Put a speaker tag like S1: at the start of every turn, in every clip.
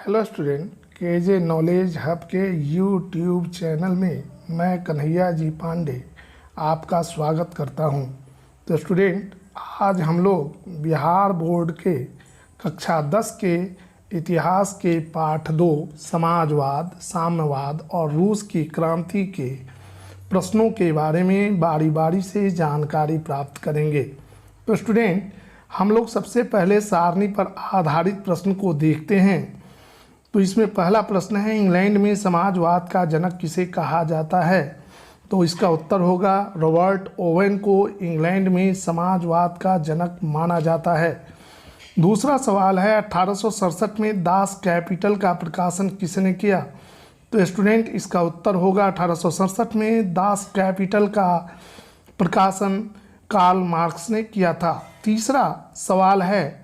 S1: Hello student, KJ knowledge hub के YouTube channel में मैं कन्हैया जी पांडे आपका स्वागत करता हूं। तो स्टूडेंट, आज हम लोग बिहार बोर्ड के कक्षा 10 के इतिहास के पाठ 2 समाजवाद, साम्यवाद और रूस की क्रांति के प्रश्नों के बारे में बारी बारी से जानकारी प्राप्त करेंगे। तो स्टूडेंट, हम लोग सबसे पहले सारणी पर आधारित प्रश्न को देखते हैं। तो इसमें पहला प्रश्न है, इंग्लैंड में समाजवाद का जनक किसे कहा जाता है? तो इसका उत्तर होगा रॉबर्ट ओवेन को इंग्लैंड में समाजवाद का जनक माना जाता है। दूसरा सवाल है, 1867 में दास कैपिटल का प्रकाशन किसने किया? तो स्टूडेंट, इसका उत्तर होगा 1867 में दास कैपिटल का प्रकाशन कार्ल मार्क्स ने किया था। तीसरा सवाल है,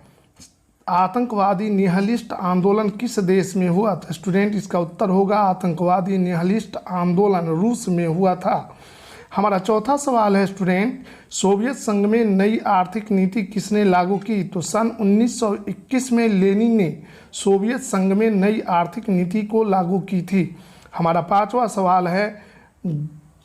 S1: आतंकवादी निहलिस्ट आंदोलन किस देश में हुआ? तो स्टूडेंट, इसका उत्तर होगा आतंकवादी निहलिस्ट आंदोलन रूस में हुआ था। हमारा चौथा सवाल है स्टूडेंट, सोवियत संघ में नई आर्थिक नीति किसने लागू की? तो सन 1921 में लेनिन ने सोवियत संघ में नई आर्थिक नीति को लागू की थी। हमारा पांचवा सवाल है,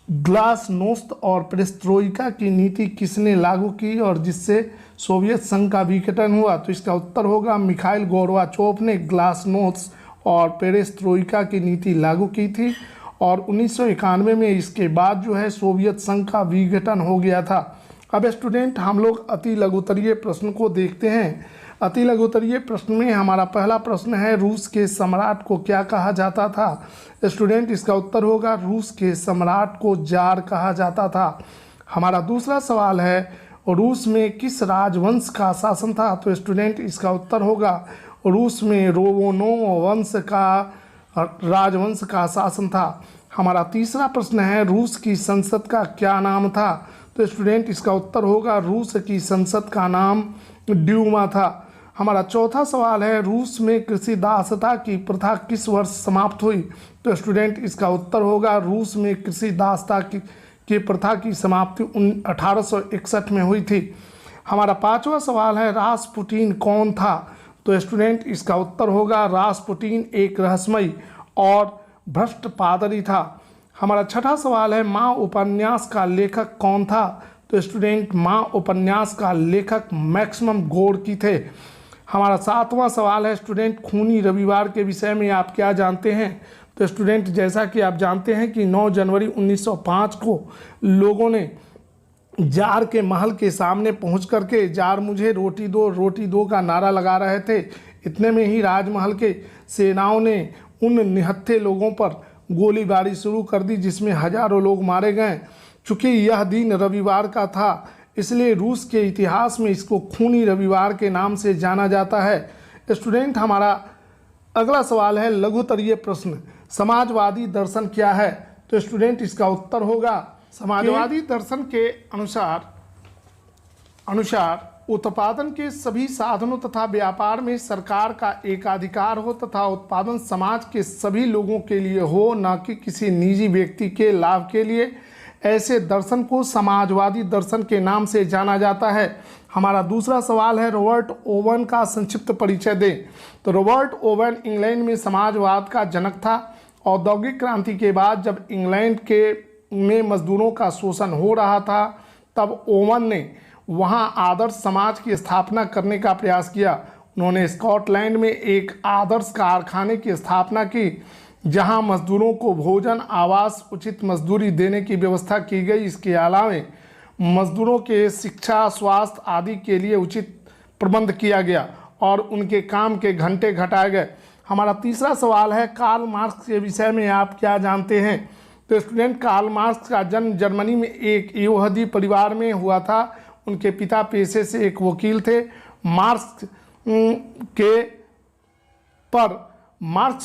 S1: ग्लासनोस्त और पेरेस्ट्रोइका की नीति किसने लागू की और जिससे सोवियत संघ का विघटन हुआ? तो इसका उत्तर होगा मिखाइल गोर्बाचोव ने ग्लासनोस्त और पेरेस्ट्रोइका की नीति लागू की थी और 1991 में इसके बाद जो है सोवियत संघ का विघटन हो गया था। अब स्टूडेंट, हम लोग अति लघुत्तरीय प्रश्न को देखते हैं। अति लघुत्तरीय प्रश्न में हमारा पहला प्रश्न है, रूस के सम्राट को क्या कहा जाता था? स्टूडेंट, इसका उत्तर होगा रूस के सम्राट को जार कहा जाता था। हमारा दूसरा सवाल है, रूस में किस राजवंश का शासन था? तो स्टूडेंट, इसका उत्तर होगा रूस में रोमानोव वंश का राजवंश का शासन था। हमारा तीसरा प्रश्न है, रूस की संसद का क्या नाम था? तो स्टूडेंट, इसका उत्तर होगा रूस की संसद का नाम ड्यूमा था। हमारा चौथा सवाल है, रूस में कृषि दासता की प्रथा किस वर्ष समाप्त हुई? तो स्टूडेंट, इसका उत्तर होगा रूस में कृषि दासता की प्रथा की समाप्ति 1861 में हुई थी। हमारा पांचवा सवाल है, रासपुटीन कौन था? तो स्टूडेंट, इसका उत्तर होगा रासपुटीन एक रहस्यमयी और भ्रष्ट पादरी था। हमारा छठा सवाल है, माँ उपन्यास का लेखक कौन था? तो स्टूडेंट, माँ उपन्यास का लेखक मैक्सिमम गोर्की थे। हमारा सातवां सवाल है स्टूडेंट, खूनी रविवार के विषय में आप क्या जानते हैं? तो स्टूडेंट, जैसा कि आप जानते हैं कि 9 जनवरी 1905 को लोगों ने जार के महल के सामने पहुंच करके जार मुझे रोटी दो का नारा लगा रहे थे। इतने में ही राजमहल के सेनाओं ने उन निहत्थे लोगों पर गोलीबारी शुरू कर दी, जिसमें हजारों लोग मारे गए। चूँकि यह दिन रविवार का था, इसलिए रूस के इतिहास में इसको खूनी रविवार के नाम से जाना जाता है। स्टूडेंट, हमारा अगला सवाल है लघुत्तरीय प्रश्न, समाजवादी दर्शन क्या है? तो स्टूडेंट, इसका उत्तर होगा समाजवादी दर्शन के अनुसार उत्पादन के सभी साधनों तथा व्यापार में सरकार का एकाधिकार हो तथा उत्पादन समाज के सभी लोगों के लिए हो, न कि किसी निजी व्यक्ति के लाभ के लिए। ऐसे दर्शन को समाजवादी दर्शन के नाम से जाना जाता है। हमारा दूसरा सवाल है, रॉबर्ट ओवन का संक्षिप्त परिचय दें। तो रॉबर्ट ओवन इंग्लैंड में समाजवाद का जनक था। औद्योगिक क्रांति के बाद जब इंग्लैंड में मजदूरों का शोषण हो रहा था, तब ओवन ने वहां आदर्श समाज की स्थापना करने का प्रयास किया। उन्होंने स्कॉटलैंड में एक आदर्श कारखाने की स्थापना की, जहां मजदूरों को भोजन, आवास, उचित मजदूरी देने की व्यवस्था की गई। इसके अलावा मजदूरों के शिक्षा, स्वास्थ्य आदि के लिए उचित प्रबंध किया गया और उनके काम के घंटे घटाए गए। हमारा तीसरा सवाल है, कार्ल मार्क्स के विषय में आप क्या जानते हैं? तो स्टूडेंट, कार्ल मार्क्स का जन्म जर्मनी में एक यहूदी परिवार में हुआ था। उनके पिता पेशे से एक वकील थे। मार्क्स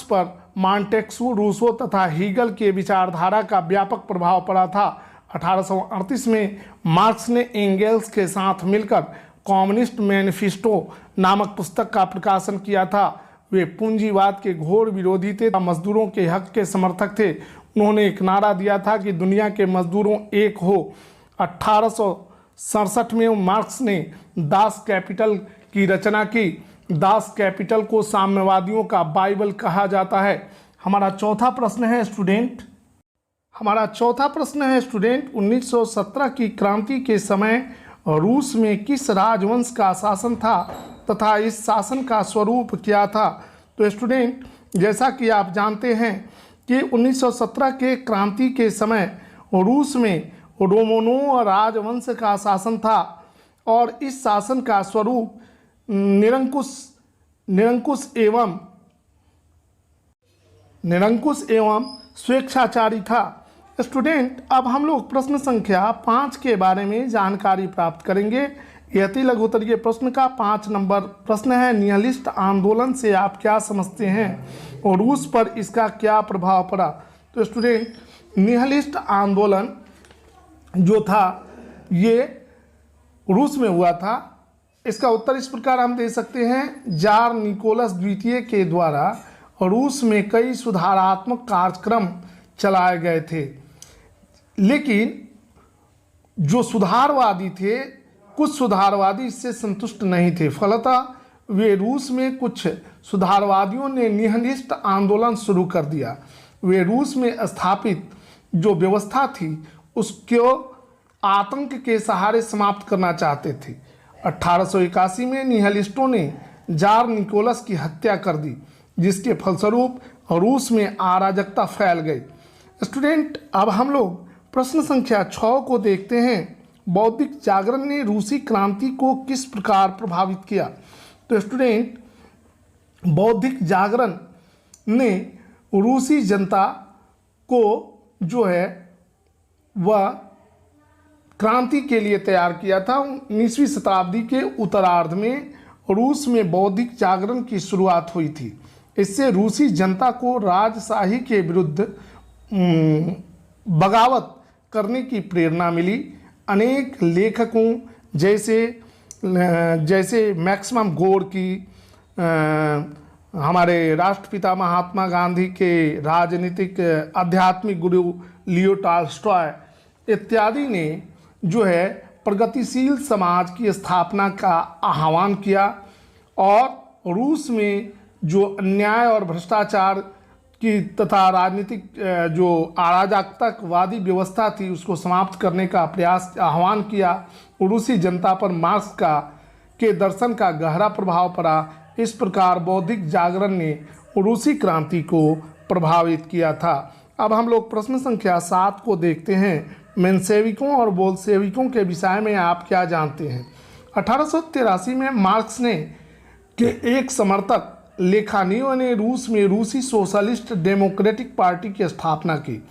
S1: पर मॉन्टेस्क्यू, रूसो तथा हीगल के विचारधारा का व्यापक प्रभाव पड़ा था। 1838 में मार्क्स ने एंगेल्स के साथ मिलकर कम्युनिस्ट मैनिफेस्टो नामक पुस्तक का प्रकाशन किया था। वे पूंजीवाद के घोर विरोधी थे, मजदूरों के हक के समर्थक थे। उन्होंने एक नारा दिया था कि दुनिया के मजदूरों एक हो। 1867 में मार्क्स ने दास कैपिटल की रचना की दास कैपिटल को साम्यवादियों का बाइबल कहा जाता है। हमारा चौथा प्रश्न है स्टूडेंट 1917 की क्रांति के समय रूस में किस राजवंश का शासन था तथा इस शासन का स्वरूप क्या था। तो स्टूडेंट, जैसा कि आप जानते हैं कि 1917 के क्रांति के समय रूस में रोमनों राजवंश का शासन था और इस शासन का स्वरूप निरंकुश एवं स्वेच्छाचारी था। स्टूडेंट, अब हम लोग प्रश्न संख्या 5 के बारे में जानकारी प्राप्त करेंगे। यति लघुत्तरीय प्रश्न का 5 नंबर प्रश्न है, निहिलिस्ट आंदोलन से आप क्या समझते हैं और रूस पर इसका क्या प्रभाव पड़ा। तो स्टूडेंट, निहिलिस्ट आंदोलन जो था ये रूस में हुआ था। इसका उत्तर इस प्रकार हम दे सकते हैं, जार निकोलस द्वितीय के द्वारा रूस में कई सुधारात्मक कार्यक्रम चलाए गए थे, लेकिन जो सुधारवादी थे, कुछ सुधारवादी इससे संतुष्ट नहीं थे। फलतः वे रूस में कुछ सुधारवादियों ने निहिलिस्ट आंदोलन शुरू कर दिया। वे रूस में स्थापित जो व्यवस्था थी उसको आतंक के सहारे समाप्त करना चाहते थे। 1881 में निहिलिस्टों ने जार निकोलस की हत्या कर दी, जिसके फलस्वरूप रूस में अराजकता फैल गई। स्टूडेंट, अब हम लोग प्रश्न संख्या 6 को देखते हैं, बौद्धिक जागरण ने रूसी क्रांति को किस प्रकार प्रभावित किया। तो स्टूडेंट, बौद्धिक जागरण ने रूसी जनता को जो है वह क्रांति के लिए तैयार किया था। 19वीं शताब्दी के उत्तरार्ध में रूस में बौद्धिक जागरण की शुरुआत हुई थी। इससे रूसी जनता को राजशाही के विरुद्ध बगावत करने की प्रेरणा मिली। अनेक लेखकों जैसे मैक्सिमम गोर्की, हमारे राष्ट्रपिता महात्मा गांधी के राजनीतिक आध्यात्मिक गुरु लियो टॉल्स्टॉय इत्यादि ने जो है प्रगतिशील समाज की स्थापना का आह्वान किया और रूस में जो अन्याय और भ्रष्टाचार की तथा राजनीतिक जो अराजकतावादी व्यवस्था थी उसको समाप्त करने का आह्वान किया। रूसी जनता पर मार्क्स के दर्शन का गहरा प्रभाव पड़ा। इस प्रकार बौद्धिक जागरण ने रूसी क्रांति को प्रभावित किया था। अब हम लोग प्रश्न संख्या 7 को देखते हैं, मेंशेविकों और बोल्शेविकों के विषय में आप क्या जानते हैं। 1883 में मार्क्स के एक समर्थक लेखानियों ने रूस में रूसी सोशलिस्ट डेमोक्रेटिक पार्टी की स्थापना की।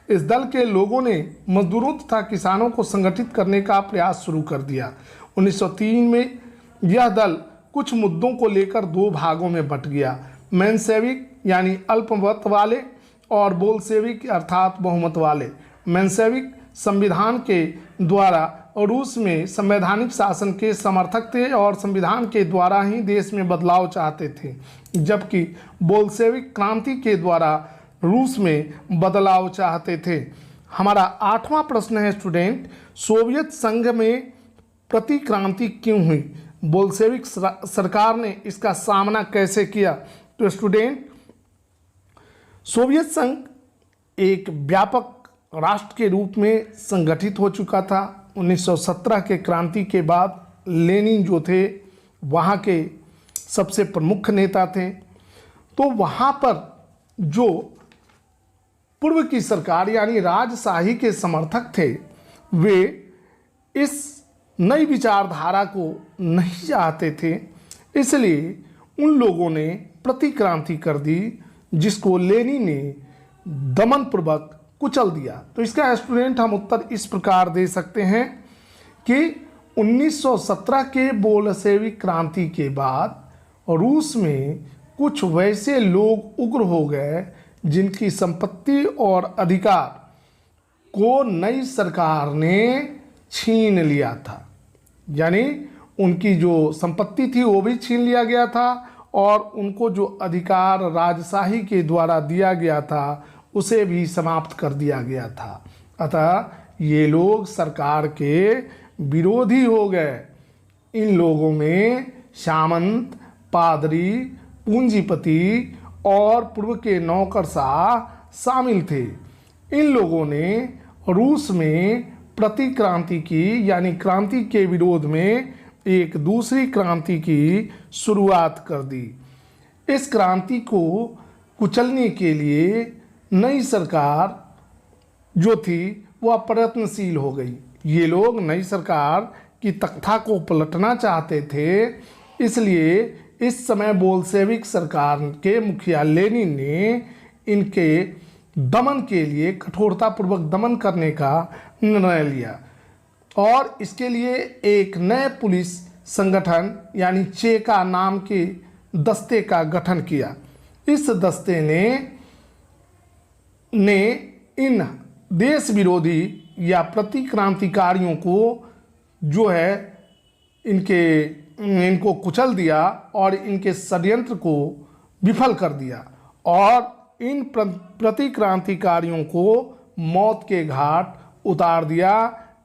S1: इस दल के लोगों ने मजदूरों तथा किसानों को संगठित करने का प्रयास शुरू कर दिया। 1903 में यह दल कुछ मुद्दों को लेकर 2 भागों में बंट गया, मेंशेविक यानी अल्पमत वाले और बोल्शेविक अर्थात बहुमत वाले। मेंशेविक संविधान के द्वारा रूस में संवैधानिक शासन के समर्थक थे और संविधान के द्वारा ही देश में बदलाव चाहते थे, जबकि बोल्शेविक क्रांति के द्वारा रूस में बदलाव चाहते थे। हमारा 8वां प्रश्न है स्टूडेंट, सोवियत संघ में प्रतिक्रांति क्यों हुई, बोल्शेविक सरकार ने इसका सामना कैसे किया। तो स्टूडेंट, सोवियत संघ एक व्यापक राष्ट्र के रूप में संगठित हो चुका था। 1917 के क्रांति के बाद लेनिन जो थे वहाँ के सबसे प्रमुख नेता थे। तो वहाँ पर जो पूर्व की सरकार यानी राजशाही के समर्थक थे, वे इस नई विचारधारा को नहीं चाहते थे, इसलिए उन लोगों ने प्रतिक्रांति कर दी, जिसको लेनिन ने दमनपूर्वक कुचल दिया। तो इसका स्टूडेंट हम उत्तर इस प्रकार दे सकते हैं कि 1917 के बोल्शेविक क्रांति के बाद रूस में कुछ वैसे लोग उग्र हो गए जिनकी संपत्ति और अधिकार को नई सरकार ने छीन लिया था। यानी उनकी जो संपत्ति थी वो भी छीन लिया गया था और उनको जो अधिकार राजशाही के द्वारा दिया गया था उसे भी समाप्त कर दिया गया था। अतः ये लोग सरकार के विरोधी हो गए। इन लोगों में सामंत, पादरी, पूंजीपति और पूर्व के नौकरशाह शामिल थे। इन लोगों ने रूस में प्रतिक्रांति की, यानी क्रांति के विरोध में एक दूसरी क्रांति की शुरुआत कर दी। इस क्रांति को कुचलने के लिए नई सरकार जो थी वह प्रयत्नशील हो गई। ये लोग नई सरकार की तख्ता को पलटना चाहते थे, इसलिए इस समय बोल्शेविक सरकार के मुखिया लेनिन ने इनके दमन के लिए कठोरतापूर्वक दमन करने का निर्णय लिया और इसके लिए एक नए पुलिस संगठन यानी चेका नाम के दस्ते का गठन किया। इस दस्ते ने इन देश विरोधी या प्रतिक्रांतिकारियों को जो है इनको कुचल दिया और इनके षड्यंत्र को विफल कर दिया और इन प्रतिक्रांतिकारियों को मौत के घाट उतार दिया।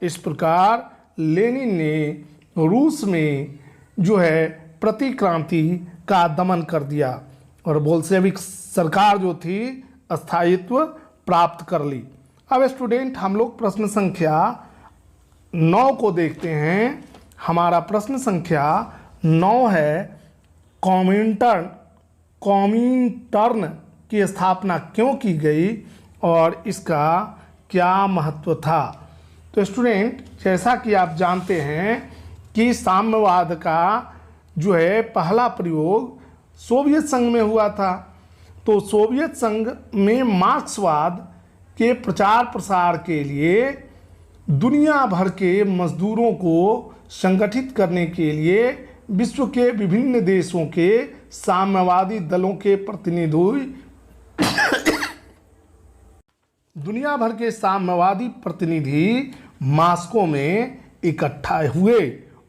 S1: इस प्रकार लेनिन ने रूस में जो है प्रतिक्रांति का दमन कर दिया और बोल्शेविक सरकार जो थी स्थायित्व प्राप्त कर ली। अब स्टूडेंट हम लोग प्रश्न संख्या 9 को देखते हैं। हमारा प्रश्न संख्या 9 है, कॉमिनटर्न की स्थापना क्यों की गई और इसका क्या महत्व था। तो स्टूडेंट जैसा कि आप जानते हैं कि साम्यवाद का जो है पहला प्रयोग सोवियत संघ में हुआ था। तो सोवियत संघ में मार्क्सवाद के प्रचार प्रसार के लिए दुनिया भर के मजदूरों को संगठित करने के लिए विश्व के विभिन्न देशों के साम्यवादी दलों के प्रतिनिधि दुनिया भर के साम्यवादी प्रतिनिधि मॉस्को में इकट्ठा हुए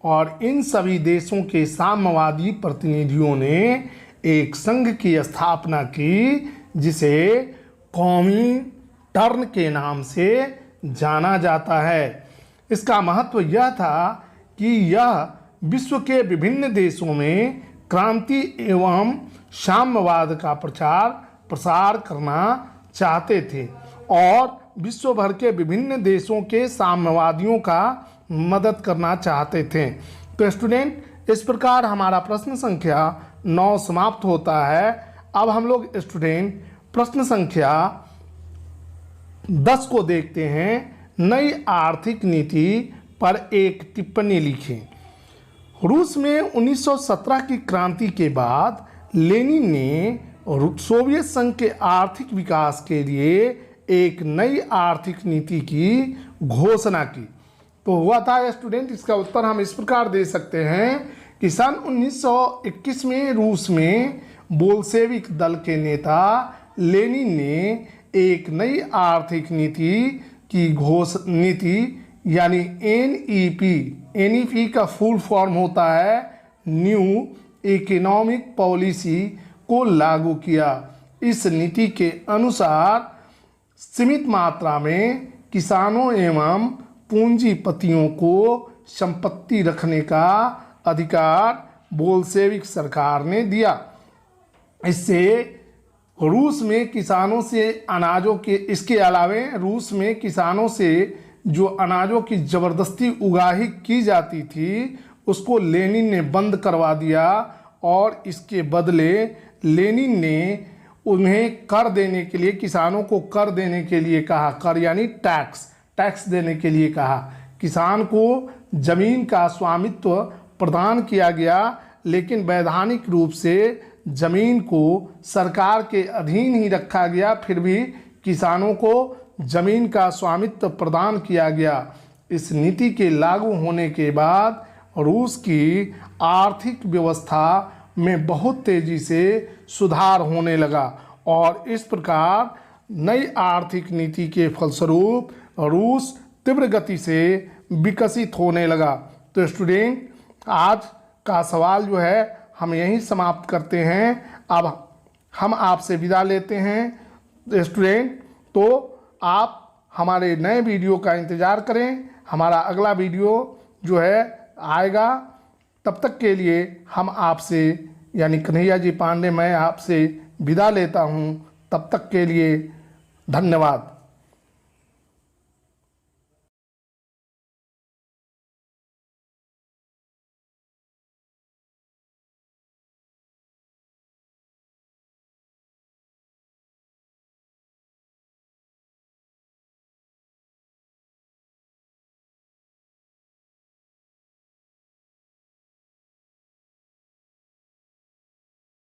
S1: और इन सभी देशों के साम्यवादी प्रतिनिधियों ने एक संघ की स्थापना की जिसे कॉमिनटर्न के नाम से जाना जाता है। इसका महत्व यह था कि यह विश्व के विभिन्न देशों में क्रांति एवं साम्यवाद का प्रचार प्रसार करना चाहते थे और विश्व भर के विभिन्न देशों के साम्यवादियों का मदद करना चाहते थे। तो स्टूडेंट इस प्रकार हमारा प्रश्न संख्या 9 समाप्त होता है। अब हम लोग स्टूडेंट प्रश्न संख्या 10 को देखते हैं। नई आर्थिक नीति पर एक टिप्पणी लिखें। रूस में 1917 की क्रांति के बाद लेनिन ने सोवियत संघ के आर्थिक विकास के लिए एक नई आर्थिक नीति की घोषणा की। तो हुआ था स्टूडेंट, इसका उत्तर हम इस प्रकार दे सकते हैं कि सन 1921 में रूस में बोल्शेविक दल के नेता लेनिन ने एक नई आर्थिक नीति की नीति यानी एनईपी का फुल फॉर्म होता है न्यू इकोनॉमिक पॉलिसी को लागू किया। इस नीति के अनुसार सीमित मात्रा में किसानों एवं पूंजीपतियों को संपत्ति रखने का अधिकार बोल्शेविक सरकार ने दिया। इससे रूस में किसानों से अनाजों के इसके अलावे रूस में किसानों से जो अनाजों की ज़बरदस्ती उगाही की जाती थी उसको लेनिन ने बंद करवा दिया और इसके बदले लेनिन ने उन्हें कर देने के लिए, किसानों को कर देने के लिए कहा। कर यानी टैक्स देने के लिए कहा। किसान को जमीन का स्वामित्व प्रदान किया गया, लेकिन वैधानिक रूप से जमीन को सरकार के अधीन ही रखा गया। फिर भी किसानों को जमीन का स्वामित्व प्रदान किया गया। इस नीति के लागू होने के बाद रूस की आर्थिक व्यवस्था में बहुत तेजी से सुधार होने लगा और इस प्रकार नई आर्थिक नीति के फलस्वरूप रूस तीव्र गति से विकसित होने लगा। तो स्टूडेंट आज का सवाल जो है हम यहीं समाप्त करते हैं। अब हम आपसे विदा लेते हैं स्टूडेंट। तो आप हमारे नए वीडियो का इंतज़ार करें। हमारा अगला वीडियो जो है आएगा। तब तक के लिए हम आपसे यानी कन्हैया जी पांडे मैं आपसे विदा लेता हूँ। तब तक के लिए धन्यवाद।